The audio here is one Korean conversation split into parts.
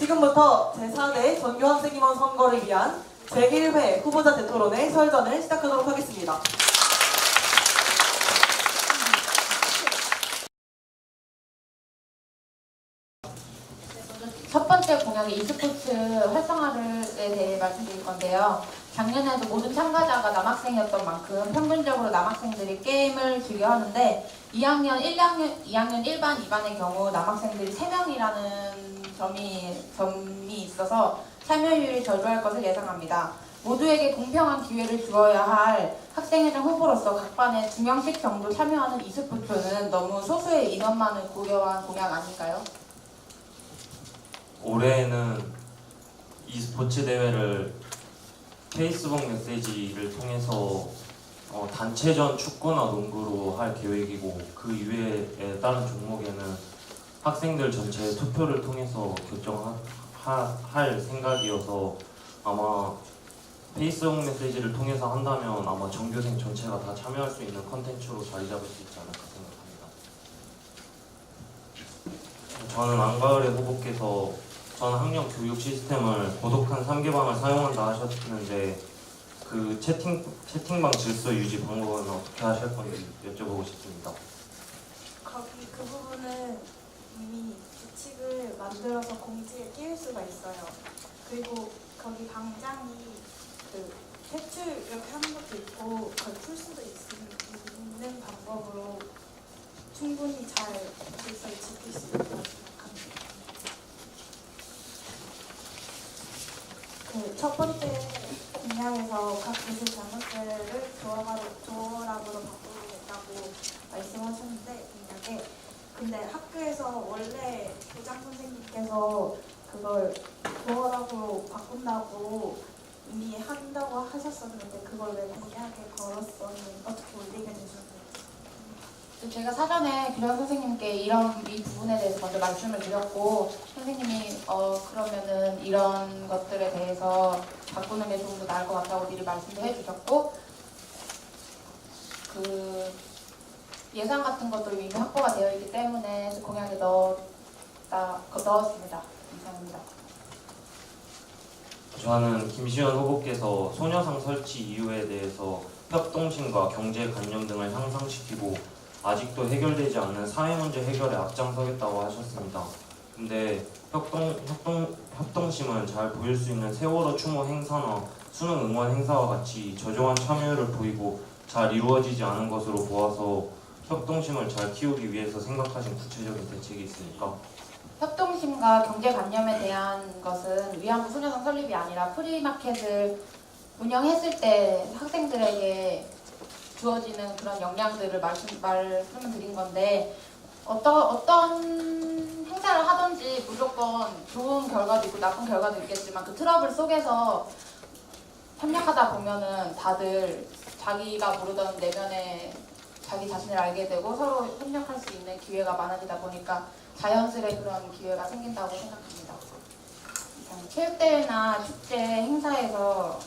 지금부터 제4대 전교학생임원 선거를 위한 제1회 후보자 대토론의 설전을 시작하도록 하겠습니다. 첫 번째 공약이 e스포츠 활성화에 대해 말씀드릴 건데요. 작년에도 모든 참가자가 남학생이었던 만큼 평균적으로 남학생들이 게임을 즐겨 하는데 2학년 1반, 2반의 경우 남학생들이 3명이라는 점이 있어서 참여율이 저조할 것을 예상합니다. 모두에게 공평한 기회를 주어야 할 학생회장 후보로서 각 반에 2명씩 정도 참여하는 e스포츠는 너무 소수의 인원만을 고려한 공약 아닐까요? 올해는 e스포츠 대회를 페이스북 메시지를 통해서 단체전 축구나 농구로 할 계획이고, 그 이외에 다른 종목에는 학생들 전체 투표를 통해서 결정할 생각이어서 아마 페이스북 메시지를 통해서 한다면 아마 전교생 전체가 다 참여할 수 있는 컨텐츠로 자리 잡을 수 있지 않을까 생각합니다. 저는 안가을의 후보께서 전 학령 교육 시스템을 고독한 3개방을 사용한다 하셨는데, 그 채팅방 질서 유지 방법은 어떻게 하실 건지 여쭤보고 싶습니다. 그 부분은 이미 규칙을 만들어서 공지에 띄울 수가 있어요. 그리고 거기 방장이 그 퇴출 이렇게 하는 것도 있고 그걸 풀 수도 있는 방법으로 충분히 잘 질서를 지킬 수 있다고 생각합니다. 그 첫 번째 공약에서 각 교실 장학생을 조어락으로 바꾸겠다고 말씀하셨는데, 공약에 근데 학교에서 원래 교장 선생님께서 그걸 조어락으로 바꾼다고 이미 한다고 하셨었는데 그걸 왜 공약에 걸었었는지 어떻게 올리게 되셨는지. 제가 사전에 교장 선생님께 이 부분에 대해서 먼저 말씀을 드렸고, 선생님이 그러면은 이런 것들에 대해서 바꾸는 게 좀 더 나을 것 같다고 미리 말씀도 해주셨고, 그 예산 같은 것도 이미 확보가 되어 있기 때문에 공약에 넣었습니다. 이상입니다. 저는 김시현 후보께서 소녀상 설치 이유에 대해서 협동심과 경제관념 등을 향상시키고 아직도 해결되지 않는 사회문제 해결에 앞장서겠다고 하셨습니다. 근데 협동심은 잘 보일 수 있는 세월호 추모 행사나 수능 응원 행사와 같이 저조한 참여율을 보이고 잘 이루어지지 않은 것으로 보아서 협동심을 잘 키우기 위해서 생각하신 구체적인 대책이 있습니까? 협동심과 경제관념에 대한 것은 위안부 소녀상 설립이 아니라 프리마켓을 운영했을 때 학생들에게 주어지는 그런 역량들을 말씀을 드린 건데, 어떤 행사를 하든지 무조건 좋은 결과도 있고 나쁜 결과도 있겠지만 그 트러블 속에서 협력하다 보면은 다들 자기가 모르던 내면에 자기 자신을 알게 되고 서로 협력할 수 있는 기회가 많아지다 보니까 자연스레 그런 기회가 생긴다고 생각합니다. 체육대회나 축제 행사에서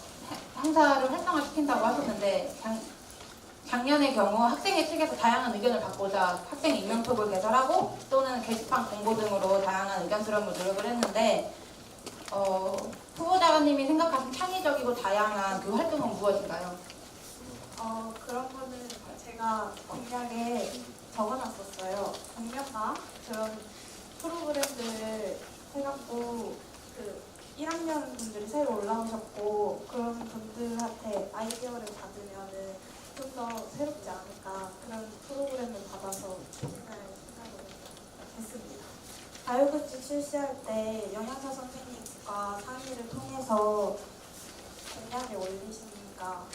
행사를 활성화시킨다고 하셨는데, 작년의 경우 학생회 측에서 다양한 의견을 받고자 학생 익명톡을 개설하고 또는 게시판 공고 등으로 다양한 의견 수렴을 노력을 했는데, 후보자님이 생각하신 창의적이고 다양한 그 활동은 무엇인가요? 그런 거는 제가 공약에 적어놨었어요. 공약과 그런 프로그램들을 해갖고 그 1학년 분들이 새로 올라오셨고 그런 분들한테 아이디어를 받으면은 좀 더 새롭지 않을까, 그런 프로그램을 받아서 추진할 생각을 했습니다. 자유급식 실시할 때 영양사 선생님과 상의를 통해서 공약에 올리시니까요?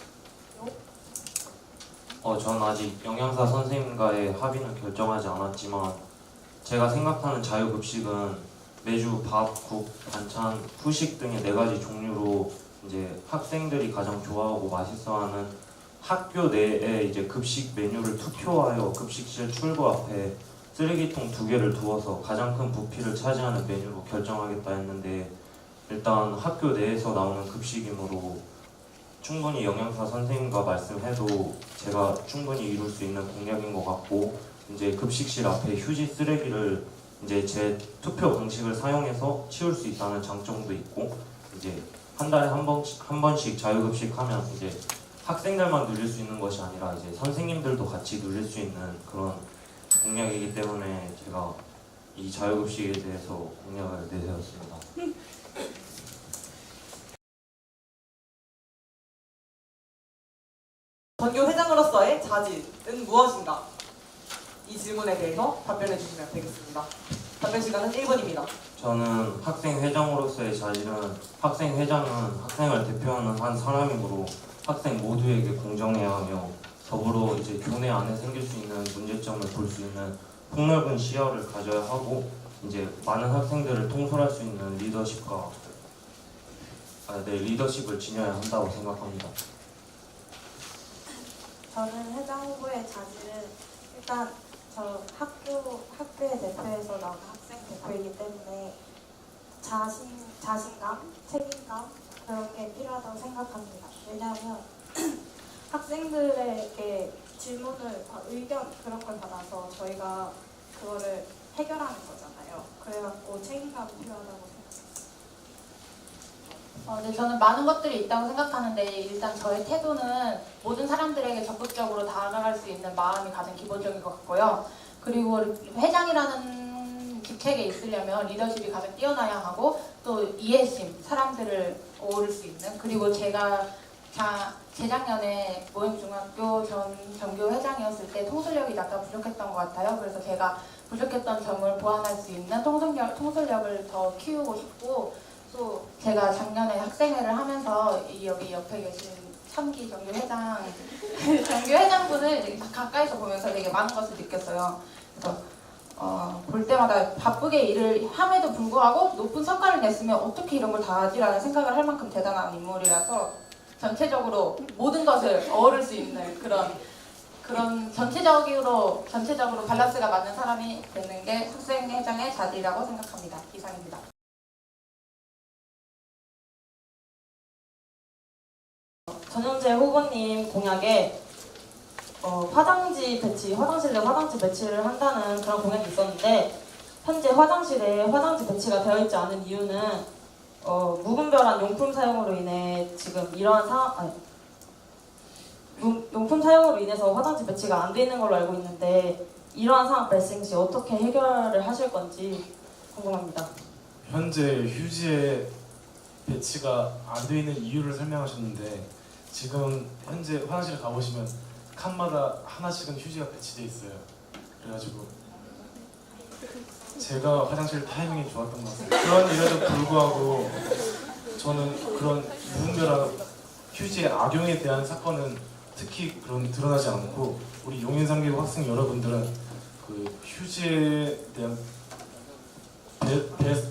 전 아직 영양사 선생님과의 합의는 결정하지 않았지만, 제가 생각하는 자유급식은 매주 밥, 국, 반찬, 후식 등의 4가지 종류로 이제 학생들이 가장 좋아하고 맛있어하는 학교 내에 이제 급식 메뉴를 투표하여 급식실 출구 앞에 쓰레기통 2개를 두어서 가장 큰 부피를 차지하는 메뉴로 결정하겠다 했는데, 일단 학교 내에서 나오는 급식이므로 충분히 영양사 선생님과 말씀해도 제가 충분히 이룰 수 있는 공약인 것 같고, 이제 급식실 앞에 휴지 쓰레기를 이제 제 투표 방식을 사용해서 치울 수 있다는 장점도 있고, 이제 한 달에 한 번씩 자유급식 하면 이제 학생들만 누릴 수 있는 것이 아니라 이제 선생님들도 같이 누릴 수 있는 그런 공약이기 때문에 제가 이 자유급식에 대해서 공약을 내세웠습니다. 전교 회장으로서의 자질은 무엇인가? 이 질문에 대해서 답변해 주시면 되겠습니다. 답변 시간은 1분입니다. 저는 학생 회장으로서의 자질은, 학생 회장은 학생을 대표하는 한 사람이므로 학생 모두에게 공정해야 하며, 더불어 이제 교내 안에 생길 수 있는 문제점을 볼 수 있는 폭넓은 시야를 가져야 하고, 이제 많은 학생들을 통솔할 수 있는 리더십을 지녀야 한다고 생각합니다. 저는 회장 후보의 자질은 일단 저 학교의 대표에서 나온 학생 대표이기 때문에 자신감, 책임감 그런 게 필요하다고 생각합니다. 왜냐하면 학생들에게 질문을 의견 그런 걸 받아서 저희가 그거를 해결하는 거잖아요. 그래갖고 책임감이 필요하다고 생각합니다. 네, 저는 많은 것들이 있다고 생각하는데 일단 저의 태도는 모든 사람들에게 적극적으로 다가갈 수 있는 마음이 가장 기본적인 것 같고요. 그리고 회장이라는 직책에 있으려면 리더십이 가장 뛰어나야 하고, 또 이해심, 사람들을 어우를 수 있는, 그리고 제가 재작년에 모형중학교 전 전교 회장이었을 때 통솔력이 약간 부족했던 것 같아요. 그래서 제가 부족했던 점을 보완할 수 있는 통솔력을 더 키우고 싶고, 또 제가 작년에 학생회를 하면서 여기 옆에 계신 3기 정규 회장분을 가까이서 보면서 되게 많은 것을 느꼈어요. 그래서 볼 때마다 바쁘게 일을 함에도 불구하고 높은 성과를 냈으면 어떻게 이런 걸 다 하지라는 생각을 할 만큼 대단한 인물이라서 전체적으로 모든 것을 어우를 수 있는 그런 전체적으로 밸런스가 맞는 사람이 되는 게 학생회장의 자질이라고 생각합니다. 이상입니다. 전현재 후보님 공약에 화장실 내 화장지 배치를 한다는 그런 공약이 있었는데, 현재 화장실에 화장지 배치가 되어 있지 않은 이유는 무분별한 용품 사용으로 인해 지금 이러한 용품 사용으로 인해서 화장지 배치가 안 돼 있는 걸로 알고 있는데, 이러한 상황 발생 시 어떻게 해결을 하실 건지 궁금합니다. 현재 휴지에 배치가 안 돼 있는 이유를 설명하셨는데, 지금 현재 화장실 가보시면 칸마다 하나씩은 휴지가 배치돼 있어요. 그래가지고 제가 화장실 타이밍이 좋았던 것 같아요. 그런 일에도 불구하고 저는 그런 무분별한 휴지의 악용에 대한 사건은 특히 그런 드러나지 않고, 우리 용인상계고 학생 여러분들은 그 휴지에 대한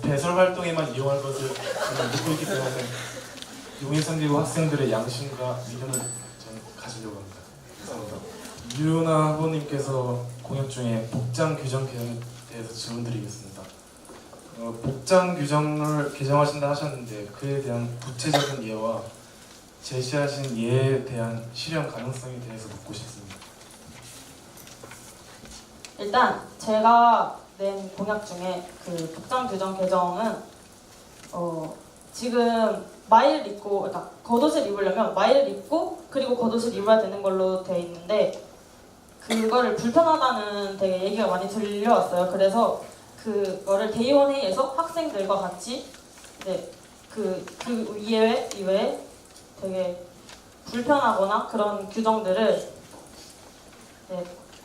배설 활동에만 이용할 것을 저는 믿고 있기 때문에 용인상계고 학생들의 양심과 믿음을 저는 가지려고 합니다. 감사합니다. 유은아 후보님께서 공약 중에 복장 규정 개정에 대해서 질문드리겠습니다. 복장 규정을 개정하신다 하셨는데, 그에 대한 구체적인 예와 제시하신 예에 대한 실현 가능성에 대해서 묻고 싶습니다. 일단 제가 낸 공약 중에 그 복장 규정 개정은 지금 마이를 입고, 그러니까 겉옷을 입으려면 마이를 입고 그리고 겉옷을 입어야 되는 걸로 되어 있는데, 그거를 불편하다는 되게 얘기가 많이 들려왔어요. 그래서 그거를 대의원회의에서 학생들과 같이 그 이외에 되게 불편하거나 그런 규정들을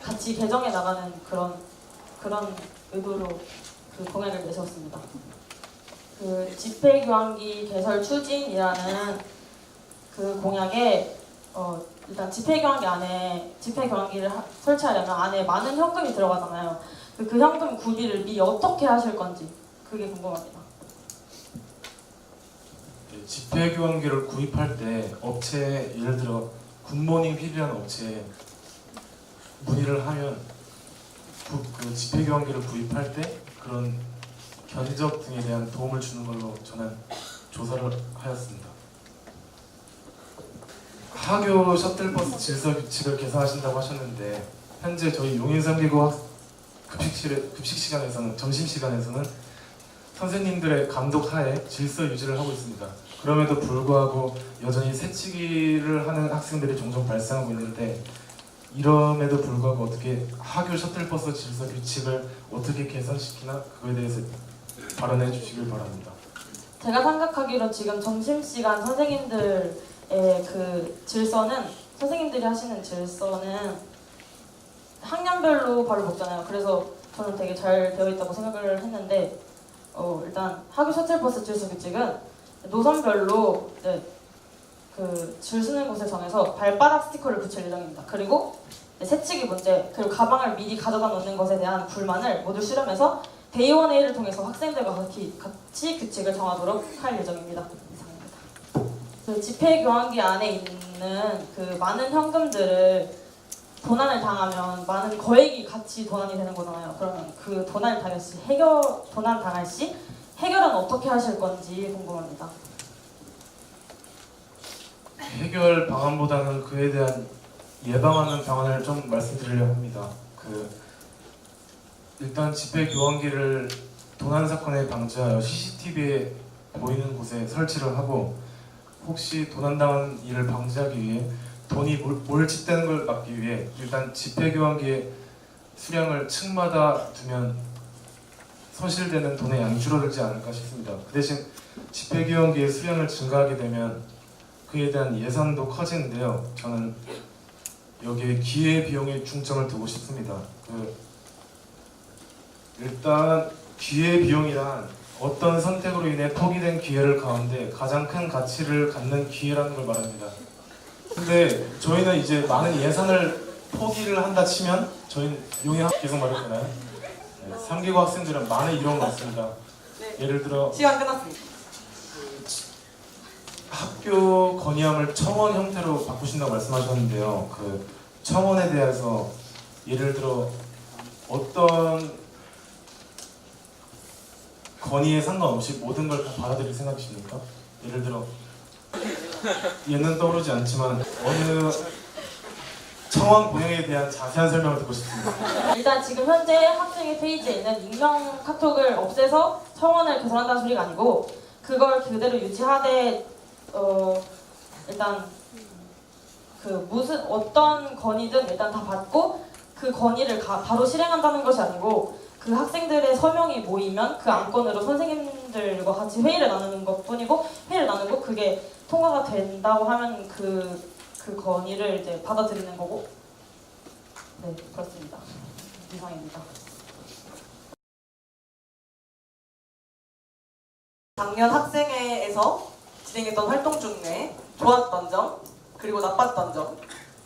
같이 개정해 나가는 그런 의도로 그 공약을 내셨습니다. 그 집회교환기 개설 추진이라는 그 공약에 일단 집회교환기를 설치하려면 안에 많은 현금이 들어가잖아요. 그 현금 구비를 미리 어떻게 하실 건지 그게 궁금합니다. 집회교환기를 구입할 때 업체에, 예를 들어 굿모닝 PB라는 업체에 문의를 하면 그 집회교환기를 구입할 때 그런 견적 등에 대한 도움을 주는 걸로 저는 조사를 하였습니다. 하교 셔틀버스 질서 규칙을 개선하신다고 하셨는데, 현재 저희 용인상계고 급식 시간에서는 점심 시간에서는 선생님들의 감독 하에 질서 유지를 하고 있습니다. 그럼에도 불구하고 여전히 새치기를 하는 학생들이 종종 발생하고 있는데 이럼에도 불구하고 어떻게 학교 셔틀버스 질서 규칙을 어떻게 개선시키나 그거에 대해서 발언해 주시길 바랍니다. 제가 생각하기로 지금 점심시간 선생님들의 그 질서는 선생님들이 하시는 질서는 학년별로 밥을 먹잖아요. 그래서 저는 되게 잘 되어 있다고 생각을 했는데 일단 학교 셔틀버스 질서 규칙은 노선별로 그 줄 서는 곳을 정해서 발바닥 스티커를 붙일 예정입니다. 그리고 새치기 문제 그리고 가방을 미리 가져다 놓는 것에 대한 불만을 모두 수렴해서 데이원 회의를 통해서 학생들과 같이 규칙을 정하도록 할 예정입니다. 이상입니다. 그 집회 교환기 안에 있는 그 많은 현금들을 도난을 당하면 많은 거액이 같이 도난이 되는 거잖아요. 그러면 그 도난 당할 시 해결은 어떻게 하실 건지 궁금합니다. 해결 방안보다는 그에 대한 예방하는 방안을 좀 말씀드리려고 합니다. 일단 집회 교환기를 도난 사건에 방지하여 CCTV에 보이는 곳에 설치를 하고 혹시 도난당한 일을 방지하기 위해 돈이 몰집되는 걸 막기 위해 일단 집회 교환기의 수량을 층마다 두면 손실되는 돈의 양이 줄어들지 않을까 싶습니다. 그 대신 집회 교환기의 수량을 증가하게 되면 그에 대한 예산도 커지는데요. 저는 여기에 기회 비용에 중점을 두고 싶습니다. 일단 기회 비용이란 어떤 선택으로 인해 포기된 기회를 가운데 가장 큰 가치를 갖는 기회라는 걸 말합니다. 근데 저희는 이제 많은 예산을 포기를 한다 치면 저희는 용의 계속 말했잖아요. 3기고 학생들은 많은 이론가 있습니다. 예를 들어 시간 끝났습니다. 학교 건의함을 청원 형태로 바꾸신다고 말씀하셨는데요. 그 청원에 대해서 예를 들어 어떤 건의에 상관없이 모든 걸 다 받아들일 생각이십니까? 예를 들어 얘는 떠오르지 않지만 어느 청원 공약에 대한 자세한 설명을 듣고 싶습니다. 일단 지금 현재 학생의 페이지에 있는 익명 카톡을 없애서 청원을 개선한다는 소리가 아니고 그걸 그대로 유지하되 일단 어떤 건의든 일단 다 받고 그 건의를 바로 실행한다는 것이 아니고 그 학생들의 서명이 모이면 그 안건으로 선생님들과 같이 회의를 나누는 것뿐이고 회의를 나누고 그게 통과가 된다고 하면 그 건의를 이제 받아들이는 거고 네 그렇습니다. 이상입니다. 작년 학생회에서 진행했던 활동 중에 좋았던 점 그리고 나빴던 점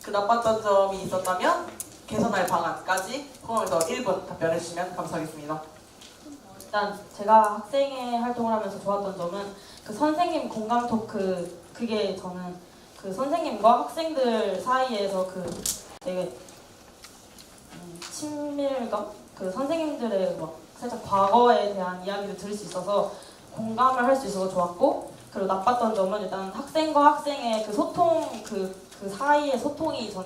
그 나빴던 점이 있었다면 개선할 방안까지 포함해서 1분 답변해 주시면 감사하겠습니다. 일단 제가 학생회 활동을 하면서 좋았던 점은 그 선생님 공감 토크 그게 저는 그 선생님과 학생들 사이에서 그 되게 친밀감 그 선생님들의 막 살짝 과거에 대한 이야기를 들을 수 있어서 공감을 할 수 있어서 좋았고 그리고 나빴던 점은 일단 학생과 학생의 그 소통 그 사이의 소통이 전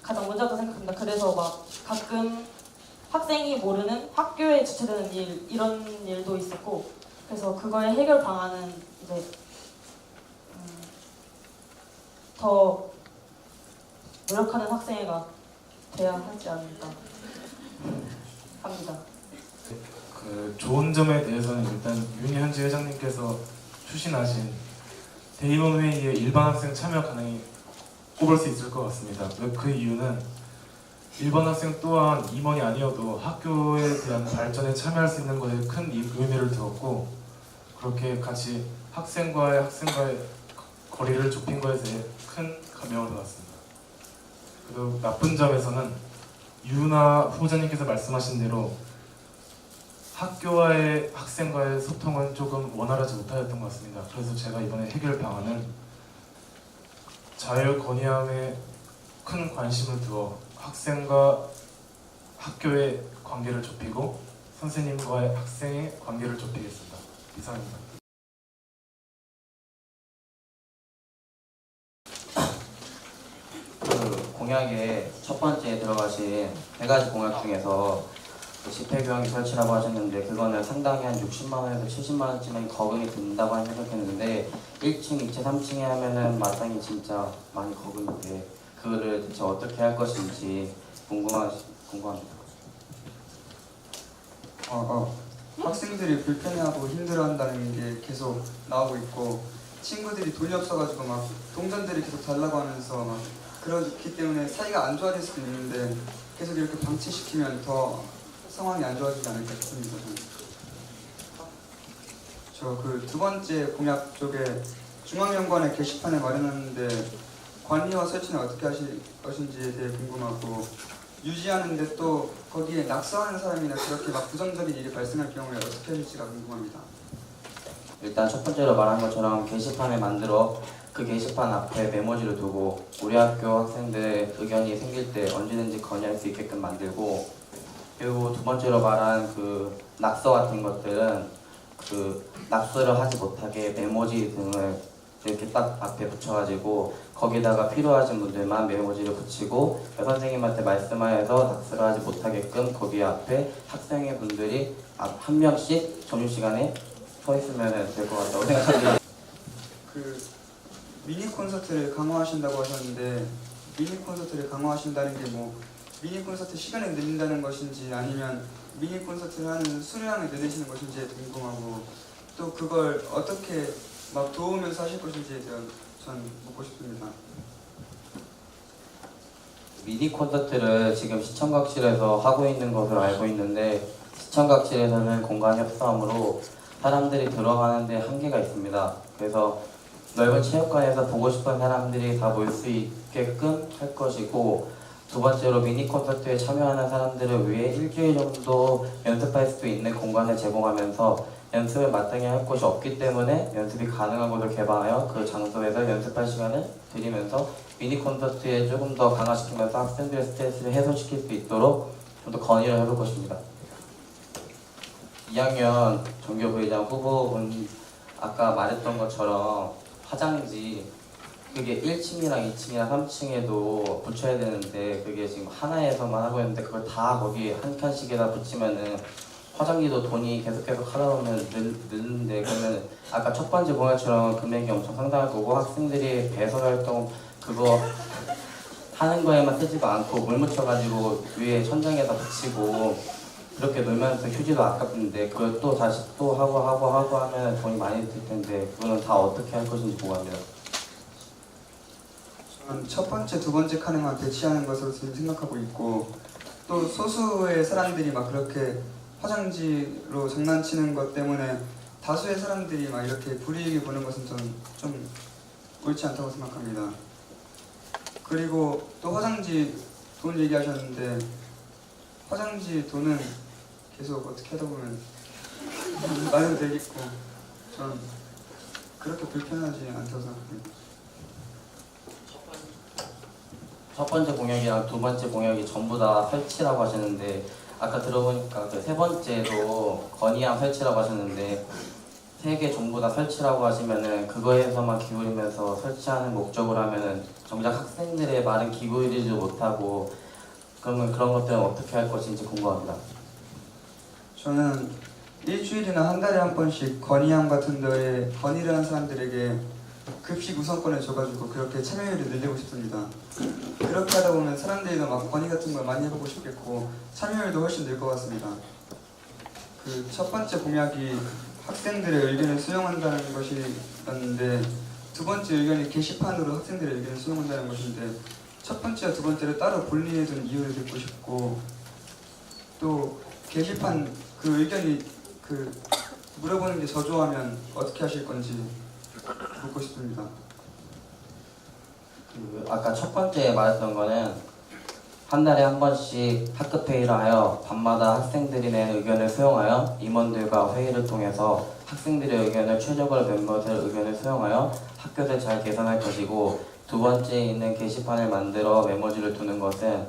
가장 문제라고 생각합니다. 그래서 막 가끔 학생이 모르는 학교에 주최되는 일 이런 일도 있었고 그래서 그거의 해결 방안은 이제 더 노력하는 학생회가 돼야 하지 않을까 합니다. 그 좋은 점에 대해서는 일단 윤현지 회장님께서 추진하신 대의원 회의에 일반 학생 참여 가능이 꼽을 수 있을 것 같습니다. 그 이유는 일반 학생 또한 임원이 아니어도 학교에 대한 발전에 참여할 수 있는 것에 큰 의미를 두었고 그렇게 같이 학생과의 거리를 좁힌 것에 대해 큰 감명을 받았습니다. 그리고 나쁜 점에서는 유나 후보자님께서 말씀하신 대로 학교와의 학생과의 소통은 조금 원활하지 못하였던 것 같습니다. 그래서 제가 이번에 해결 방안을 자율 건의함에 큰 관심을 두어 학생과 학교의 관계를 좁히고 선생님과의 학생의 관계를 좁히겠습니다. 이상입니다. 그 공약의 첫 번째에 들어가신 100가지 공약 중에서 집회교환기 설치라고 하셨는데 그거는 상당히 한 60만 원에서 70만 원쯤은 거금이 든다고 생각했는데 1층, 2층, 3층에 하면은 마땅히 진짜 많이 거금인데 그거를 대체 어떻게 할 것인지 궁금합니다. 학생들이 불편해하고 힘들어한다는 게 계속 나오고 있고 친구들이 돈이 없어가지고 막 동전들이 계속 달라고 하면서 막 그렇기 때문에 사이가 안 좋아질 수도 있는데 계속 이렇게 방치시키면 더 상황이 안 좋아지지 않을까 싶습니다. 저 그 두 번째 공약 쪽에 중앙연구원에 게시판을 마련하는데 관리와 설치는 어떻게 하실 것인지에 대해 궁금하고 유지하는데 또 거기에 낙서하는 사람이나 그렇게 막 부정적인 일이 발생할 경우에 어떻게 하실지가 궁금합니다. 일단 첫 번째로 말한 것처럼 게시판을 만들어 그 게시판 앞에 메모지를 두고 우리 학교 학생들의 의견이 생길 때 언제든지 건의할 수 있게끔 만들고, 그리고 두 번째로 말한 그 낙서 같은 것들은 그 낙서를 하지 못하게 메모지 등을 이렇게 딱 앞에 붙여가지고 거기다가 필요하신 분들만 메모지를 붙이고 선생님한테 말씀하여서 낙서를 하지 못하게끔 거기 앞에 학생의 분들이 한 명씩 점심시간에 서 있으면 될 것 같다고 생각합니다. 그 미니 콘서트를 강화하신다고 하셨는데 미니 콘서트를 강화하신다는 게 뭐 미니 콘서트 시간을 늘린다는 것인지 아니면 미니 콘서트를 하는 수량을 늘리시는 것인지 궁금하고 또 그걸 어떻게 막 도우면서 하실 것인지에 대한 전 묻고 싶습니다. 미니 콘서트를 지금 시청각실에서 하고 있는 것으로 알고 있는데 시청각실에서는 공간 협소함으로 사람들이 들어가는데 한계가 있습니다. 그래서 넓은 체육관에서 보고 싶은 사람들이 다 모일 수 있게끔 할 것이고, 두 번째로 미니 콘서트에 참여하는 사람들을 위해 일주일 정도 연습할 수 있는 공간을 제공하면서 연습을 마땅히 할 곳이 없기 때문에 연습이 가능한 곳을 개방하여 그 장소에서 연습할 시간을 드리면서 미니 콘서트에 조금 더 강화시키면서 학생들의 스트레스를 해소시킬 수 있도록 좀 더 건의를 해볼 것입니다. 2학년 전교부회장 후보분 아까 말했던 것처럼 화장지 그게 1층이랑 2층이랑 3층에도 붙여야 되는데 그게 지금 하나에서만 하고 있는데 그걸 다 거기 한 칸씩에다 붙이면은 화장지도 돈이 계속해서 하다 보면 늘는데, 그러면 아까 첫 번째 공약처럼 금액이 엄청 상당할 거고 학생들이 배설활동 그거 하는 거에만 쓰지도 않고 물 묻혀가지고 위에 천장에다 붙이고 그렇게 놀면서 휴지도 아깝는데 그걸 또 다시 또 하고 하면 돈이 많이 들 텐데 그거는 다 어떻게 할 것인지 궁금합니다. 저는 첫 번째, 두 번째 칸에만 배치하는 것으로 지금 생각하고 있고 또 소수의 사람들이 막 그렇게 화장지로 장난치는 것 때문에 다수의 사람들이 막 이렇게 불이익을 보는 것은 저는 좀 옳지 않다고 생각합니다. 그리고 또 화장지 돈 얘기하셨는데 화장지 돈은 계속 어떻게 하다 보면 많이 되겠고 전 그렇게 불편하지 않다고 생각합니다. 첫 번째 공약이랑 두 번째 공약이 전부 다 설치라고 하셨는데 아까 들어보니까 그 세 번째도 건의안 설치라고 하셨는데 세 개 전부 다 설치라고 하시면은 그거에서만 기울이면서 설치하는 목적으로 하면은 정작 학생들의 말은 기울이지 못하고 그러면 그런 것들은 어떻게 할 것인지 궁금합니다. 저는 일주일이나 한 달에 한 번씩 건의안 같은 데에 건의를 한 사람들에게 급식 우선권을 줘가지고 그렇게 참여율을 늘리고 싶습니다. 그렇게 하다 보면 사람들이 막 건의 같은 걸 많이 해보고 싶겠고 참여율도 훨씬 늘 것 같습니다. 그 첫 번째 공약이 학생들의 의견을 수용한다는 것이었는데 두 번째 의견이 게시판으로 학생들의 의견을 수용한다는 것인데 첫 번째와 두 번째를 따로 분리해둔 이유를 듣고 싶고 또 게시판 그 의견이 그 물어보는 게 저조하면 어떻게 하실 건지 묻고 싶습니다. 그 아까 첫 번째 말했던 거는 한 달에 한 번씩 학급회의를 하여 밤마다 학생들이 낸 의견을 수용하여 임원들과 회의를 통해서 학생들의 의견을 최적으로 몇몇의 의견을 수용하여 학교를 잘 개선할 것이고, 두 번째 있는 게시판을 만들어 메모지를 두는 것은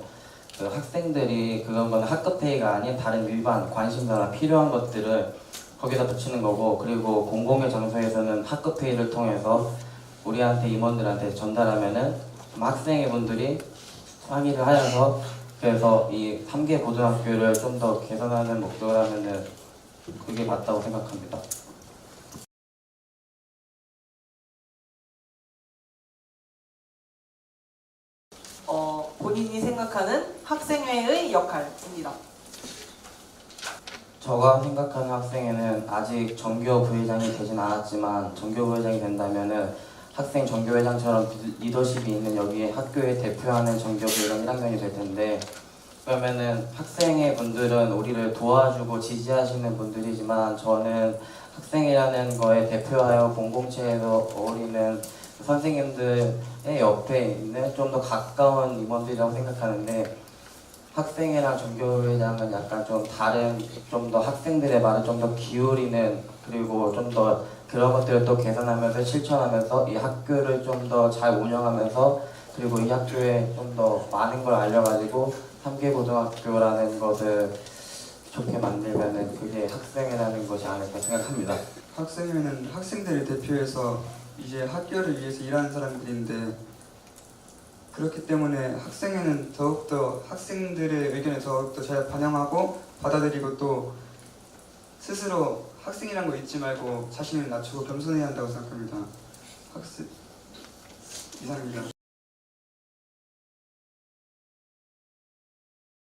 그 학생들이 그런 건 학급회의가 아닌 다른 일반 관심사나 필요한 것들을 거기다 붙이는 거고, 그리고 공공의 장소에서는 학급회의를 통해서 우리한테 임원들한테 전달하면은 학생의 분들이 상의를 하여서 그래서 이 3개 고등학교를 좀 더 개선하는 목표라면은 그게 맞다고 생각합니다. 본인이 생각하는 학생회의 역할입니다. 제가 생각하는 학생회는 아직 전교 부회장이 되진 않았지만 전교 부회장이 된다면은 학생 전교회장처럼 리더십이 있는 여기에 학교에 대표하는 전교 부회장 1학년이 될 텐데, 그러면은 학생회 분들은 우리를 도와주고 지지하시는 분들이지만 저는 학생이라는 거에 대표하여 공동체에서 어울리는 선생님들의 옆에 있는 좀 더 가까운 임원들이라고 생각하는데, 학생회랑 전교회장은 약간 좀 다른, 좀 더 학생들의 말을 좀 더 기울이는, 그리고 좀 더 그런 것들을 또 개선하면서 실천하면서 이 학교를 좀 더 잘 운영하면서, 그리고 이 학교에 좀 더 많은 걸 알려가지고 3개 고등학교라는 것을 좋게 만들면은 그게 학생회라는 것이 아닐까 생각합니다. 학생회는 학생들을 대표해서 이제 학교를 위해서 일하는 사람들인데, 그렇기 때문에 학생회는 더욱더 학생들의 의견을 더욱더 잘 반영하고 받아들이고, 또 스스로 학생이란 거 잊지 말고 자신을 낮추고 겸손해야 한다고 생각합니다. 이상입니다.